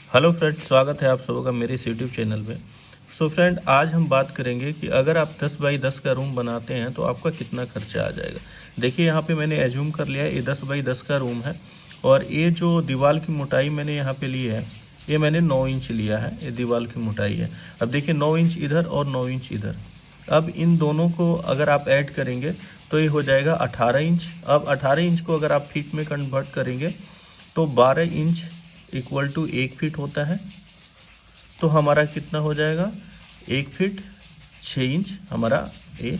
Hello friend, स्वागत है आप सबों का मेरे इस यूट्यूब चैनल पे। सो फ्रेंड, आज हम बात करेंगे कि अगर आप 10 बाई 10 का रूम बनाते हैं तो आपका कितना खर्चा आ जाएगा। देखिए यहाँ पे मैंने एज्यूम कर लिया है ये 10 बाई 10 का रूम है और ये जो दीवार की मोटाई मैंने यहाँ पे ली है ये मैंने 9 इंच लिया है। ये दीवार की मोटाई है। अब देखिए 9 इंच इधर और 9 इंच इधर। अब इन दोनों को अगर आप ऐड करेंगे तो ये हो जाएगा 18 इंच। अब 18 इंच को अगर आप फीट में कन्वर्ट करेंगे तो 12 इंच इक्वल टू 1 फीट होता है। तो हमारा कितना हो जाएगा, 1 फीट 6 इंच हमारा ये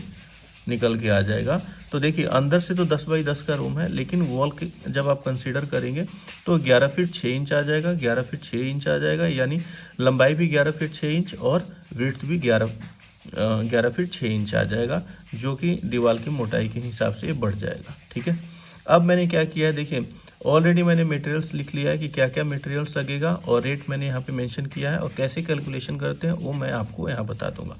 निकल के आ जाएगा। तो देखिए अंदर से तो 10 बाई 10 का रूम है, लेकिन वॉल के जब आप कंसीडर करेंगे तो 11 फीट 6 इंच आ जाएगा। 11 फीट 6 इंच आ जाएगा, यानी लंबाई भी 11 फीट 6 इंच और विड्थ भी 11 फीट 6 इंच आ जाएगा, जो कि दीवार की मोटाई के हिसाब से बढ़ जाएगा। ठीक है। अब मैंने क्या किया है, देखिए ऑलरेडी मैंने मटेरियल्स लिख लिया है कि क्या क्या मटेरियल्स लगेगा और रेट मैंने यहाँ पे मेंशन किया है और कैसे कैलकुलेशन करते हैं वो मैं आपको यहाँ बता दूंगा।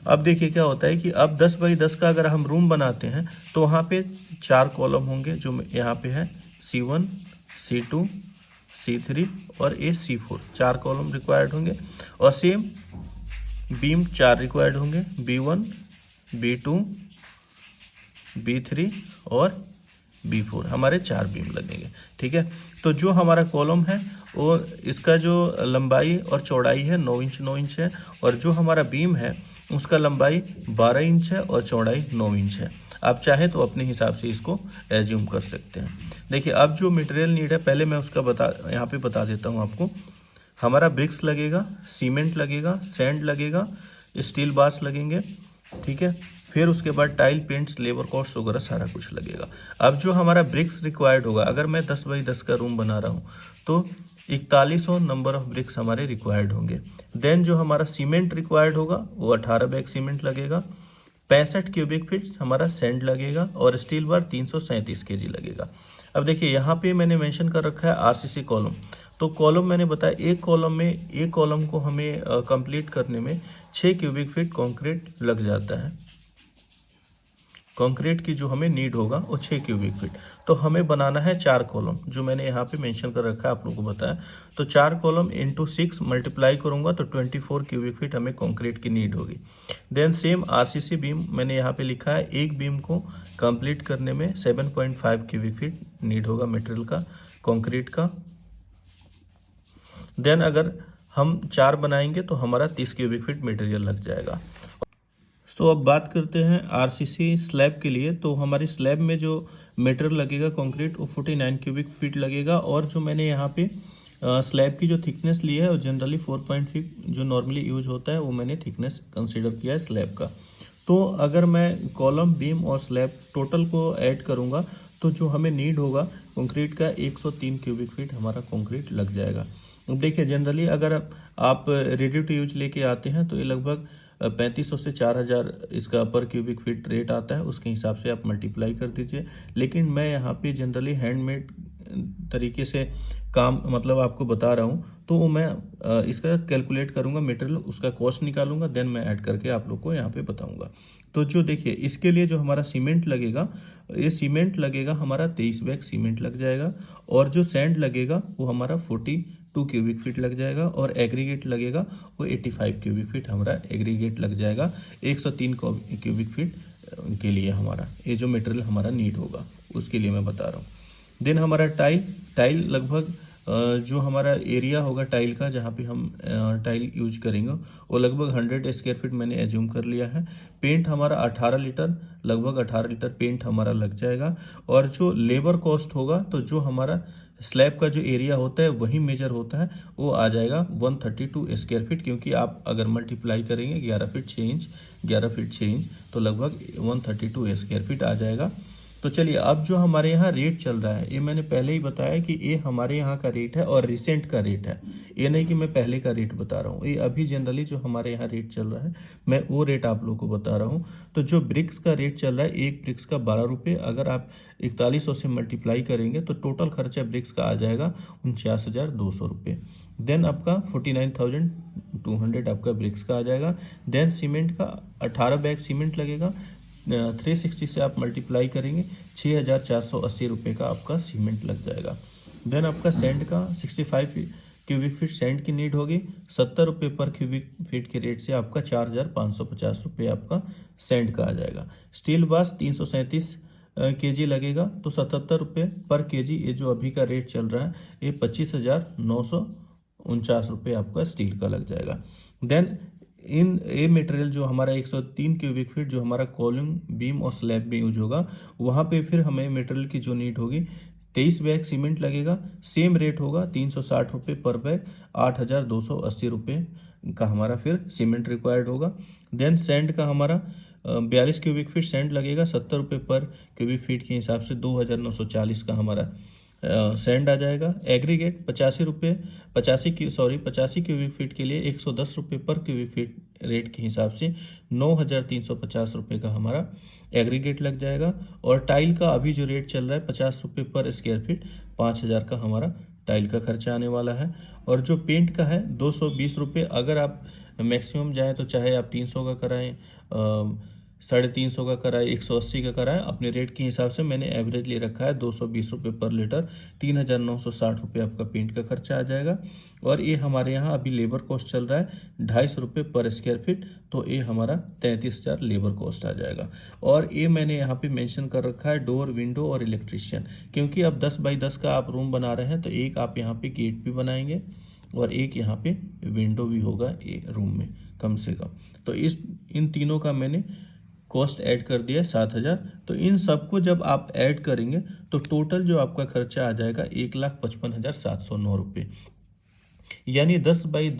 अब देखिए क्या होता है कि अब 10 बाई 10 का अगर हम रूम बनाते हैं तो वहाँ पे 4 कॉलम होंगे, जो यहाँ पे है C1, C2, C3 और ये C4। 4 कॉलम रिक्वायर्ड होंगे और सेम बीम 4 रिक्वायर्ड होंगे, B1, B2, B3 और B4। हमारे 4 बीम लगेंगे। ठीक है। तो जो हमारा कॉलम है वो इसका जो लंबाई और चौड़ाई है 9 इंच 9 इंच है और जो हमारा बीम है उसका लंबाई 12 इंच है और चौड़ाई 9 इंच है। आप चाहे तो अपने हिसाब से इसको एज्यूम कर सकते हैं। देखिए अब जो मटेरियल नीड है पहले मैं उसका यहाँ पे बता देता हूँ आपको। हमारा ब्रिक्स लगेगा, सीमेंट लगेगा, सैंड लगेगा, स्टील बार्स लगेंगे। ठीक है। फिर उसके बाद टाइल, पेंट्स, लेबर कॉस्ट वगैरह सारा कुछ लगेगा। अब जो हमारा ब्रिक्स रिक्वायर्ड होगा, अगर मैं 10 बाई 10 का रूम बना रहा हूँ तो 4100 नंबर ऑफ ब्रिक्स हमारे रिक्वायर्ड होंगे। देन जो हमारा सीमेंट रिक्वायर्ड होगा वो 18 बैग सीमेंट लगेगा। 65 क्यूबिक फीट हमारा सैंड लगेगा और स्टील बार 337 kg लगेगा। अब देखिए यहाँ पे मैंने मेंशन कर रखा है आरसीसी कॉलम। तो कॉलम मैंने बताया एक कॉलम को हमें कंप्लीट करने में 6 क्यूबिक फीट कंक्रीट लग जाता है। कंक्रीट की जो हमें नीड होगा वो 6 क्यूबिक फीट। तो हमें बनाना है 4 कॉलम, जो मैंने यहाँ पे मेंशन कर रखा है आप लोगों को बताया। तो 4 कॉलम इंटू 6 मल्टीप्लाई करूंगा तो 24 क्यूबिक फीट हमें कंक्रीट की नीड होगी। देन सेम आरसीसी बीम मैंने यहाँ पे लिखा है, एक बीम को कंप्लीट करने में 7.5 क्यूबिक फीट नीड होगा मटेरियल का, कंक्रीट का। देन अगर हम 4 बनाएंगे तो हमारा 30 क्यूबिक फीट मटेरियल लग जाएगा। तो अब बात करते हैं आरसीसी स्लैब के लिए। तो हमारी स्लैब में जो मटेरियल लगेगा कंक्रीट वो 49 क्यूबिक फीट लगेगा और जो मैंने यहाँ पे स्लैब की जो थिकनेस ली है वो जनरली 4.5 जो नॉर्मली यूज होता है वो मैंने थिकनेस कंसीडर किया है स्लैब का। तो अगर मैं कॉलम, बीम और स्लैब टोटल को ऐड करूँगा तो जो हमें नीड होगा कंक्रीट का 103 क्यूबिक फीट हमारा कंक्रीट लग जाएगा। अब देखिए जनरली अगर आप रेडी टू यूज लेके आते हैं तो ये लगभग 3500 से 4000 इसका पर क्यूबिक फीट रेट आता है, उसके हिसाब से आप मल्टीप्लाई कर दीजिए। लेकिन मैं यहाँ पे जनरली हैंडमेड तरीके से काम मतलब आपको बता रहा हूँ, तो वो मैं इसका कैलकुलेट करूँगा मटेरियल, उसका कॉस्ट निकालूंगा, देन मैं ऐड करके आप लोग को यहाँ पे बताऊँगा। तो जो देखिए इसके लिए जो हमारा सीमेंट लगेगा, ये सीमेंट लगेगा हमारा 23 बैग सीमेंट लग जाएगा और जो सैंड लगेगा वो हमारा 42 क्यूबिक फीट लग जाएगा और एग्रीगेट लगेगा वो 85 क्यूबिक फीट हमारा एग्रीगेट लग जाएगा। 103 क्यूबिक फीट के लिए हमारा ये जो मटेरियल हमारा नीड होगा उसके लिए मैं बता रहा हूँ। देन हमारा टाइल लगभग जो हमारा एरिया होगा टाइल का, जहाँ पे हम टाइल यूज करेंगे वो लगभग 100 स्क्वायर फीट मैंने एज्यूम कर लिया है। पेंट हमारा 18 लीटर, लगभग 18 लीटर पेंट हमारा लग जाएगा। और जो लेबर कॉस्ट होगा तो जो हमारा स्लैब का जो एरिया होता है वही मेजर होता है, वो आ जाएगा 132 स्क्वायर फीट, क्योंकि आप अगर मल्टीप्लाई करेंगे 11 फीट 6 इंच 11 फीट 6 इंच तो लगभग 132 स्क्वायर फीट आ जाएगा। तो चलिए अब जो हमारे यहाँ रेट चल रहा है ये मैंने पहले ही बताया कि ये हमारे यहाँ का रेट है और रिसेंट का रेट है, ये नहीं कि मैं पहले का रेट बता रहा हूँ। ये अभी जनरली जो हमारे यहाँ रेट चल रहा है मैं वो रेट आप लोगों को बता रहा हूँ। तो जो ब्रिक्स का रेट चल रहा है, एक ब्रिक्स का 12 रुपये, अगर आप 4100 से मल्टीप्लाई करेंगे तो टोटल खर्चा ब्रिक्स का आ जाएगा 49,200 रुपये। देन आपका 49,200 आपका ब्रिक्स का आ जाएगा। देन सीमेंट का 18 बैग सीमेंट लगेगा, 360 से आप मल्टीप्लाई करेंगे 6,480 रुपये का आपका सीमेंट लग जाएगा। देन आपका सैंड का 65 क्यूबिक फीट सैंड की नीड होगी। 70 रुपये पर क्यूबिक फीट के रेट से आपका 4,550 रुपये आपका सैंड का आ जाएगा। स्टील बास 337 केजी लगेगा तो 77 रुपये पर केजी, ये जो अभी का रेट चल रहा है ये 25,949 रुपये आपका स्टील का लग जाएगा। देन इन ए मटेरियल जो हमारा 103 क्यूबिक फीट जो हमारा कॉलम बीम और स्लैब में यूज होगा, वहाँ पे फिर हमें मटेरियल की जो नीड होगी 23 बैग सीमेंट लगेगा। सेम रेट होगा 360 रुपये पर बैग, 8,280 रुपये का हमारा फिर सीमेंट रिक्वायर्ड होगा। देन सैंड का हमारा 42 क्यूबिक फीट सैंड लगेगा। 70 रुपये पर क्यूबिक फीट के हिसाब से 2,940 का हमारा सैंड आ जाएगा। एग्रीगेट 85 क्यूबिक फीट के लिए 110 रुपये पर क्यूबिक फीट रेट के हिसाब से 9,350 रुपये का हमारा एग्रीगेट लग जाएगा। और टाइल का अभी जो रेट चल रहा है 50 रुपये पर स्क्वायर फीट, 5,000 का हमारा टाइल का खर्चा आने वाला है। और जो पेंट का है 220 रुपये, अगर आप मैक्सिमम जाएँ तो चाहे आप 300 का कराएँ, 350 का कराए, 180 का कराए, अपने रेट के हिसाब से मैंने एवरेज ले रखा है 220 रुपये पर लीटर। 3,960 रुपये आपका पेंट का खर्चा आ जाएगा। और ये हमारे यहाँ अभी लेबर कॉस्ट चल रहा है 250 रुपये पर स्क्वायर फीट, तो ये हमारा 33,000 लेबर कॉस्ट आ जाएगा। और ये मैंने यहाँ पे मेंशन कर रखा है डोर, विंडो और इलेक्ट्रिशियन, क्योंकि अब 10 बाई 10 का आप रूम बना रहे हैं तो एक आप यहाँ पे गेट भी बनाएंगे और एक यहाँ पे विंडो भी होगा रूम में कम से कम। तो इन तीनों का मैंने कॉस्ट ऐड कर दिया 7,000। तो इन सबको जब आप ऐड करेंगे तो टोटल जो आपका खर्चा आ जाएगा 1,55,709 रुपये। यानी 10 बाई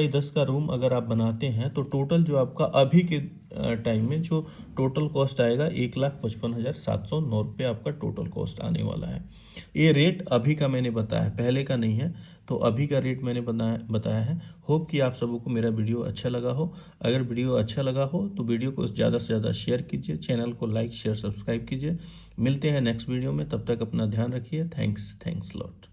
10 का रूम अगर आप बनाते हैं तो टोटल जो आपका अभी के टाइम में जो टोटल कॉस्ट आएगा 1,55,709 रुपये आपका टोटल कॉस्ट आने वाला है। ये रेट अभी का मैंने बताया, पहले का नहीं है, तो अभी का रेट मैंने बताया है। होप कि आप सबों को मेरा वीडियो अच्छा लगा हो। अगर वीडियो अच्छा लगा हो तो वीडियो को ज़्यादा से ज़्यादा शेयर कीजिए, चैनल को लाइक शेयर सब्सक्राइब कीजिए। मिलते हैं नेक्स्ट वीडियो में, तब तक अपना ध्यान रखिए। Thanks lot.